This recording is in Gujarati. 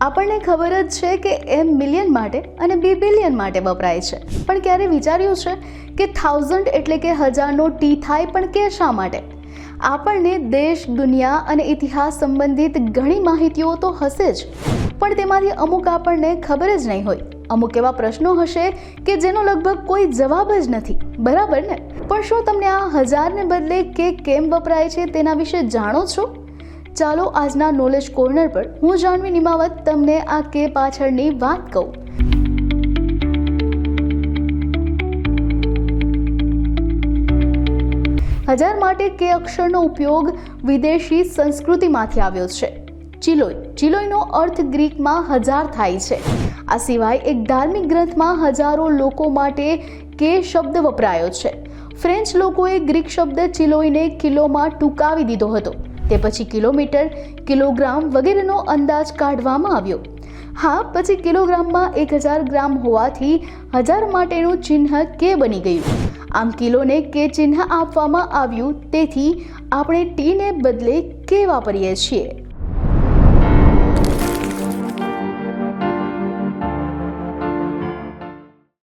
આપણને ખબર જ છે કે એમ મિલિયન માટે અને બી બિલિયન માટે વપરાય છે, પણ ક્યારે વિચાર્યું છે કે 1000 એટલે કે હજારનો ટી થાય પણ કે શા માટે? આપણને દેશ, દુનિયા અને ઇતિહાસ સંબંધિત ઘણી માહિતીઓ તો હશે જ, પણ તેમાંથી અમુક આપણને ખબર જ નહીં હોય. અમુક એવા પ્રશ્નો હશે કે જેનો લગભગ કોઈ જવાબ જ નથી, બરાબર ને? પણ શું તમને આ હજારને બદલે કે કેમ વપરાય છે તેના વિશે જાણો છો? ચાલો આજના નોલેજ કોર્નર પર હું જાનવી નિમાવત તમને આ કે પાછળની વાત કહું. હજાર માટે કે અક્ષરનો ઉપયોગ વિદેશી સંસ્કૃતિમાંથી આવ્યો છે. ચિલોયનો અર્થ ગ્રીકમાં હજાર થાય છે. આ સિવાય એક ધાર્મિક ગ્રંથમાં હજારો લોકો માટે કે શબ્દ વપરાયો છે. ફ્રેન્ચ લોકોએ ગ્રીક શબ્દ ચિલોયને કિલોમાં ટૂંકાવી દીધો હતો. તે પછી કિલોમીટર, કિલોગ્રામ વગેરેનો અંદાજ કાઢવામાં આવ્યો. હા, પછી કિલોગ્રામમાં 1000 ગ્રામ હોવાથી હજાર માટેનું ચિહ્ન કે બની ગયું. આમ કિલોને કે ચિહ્ન આપવામાં આવ્યું, તેથી આપણે ટીને બદલે કે વાપરીએ છીએ.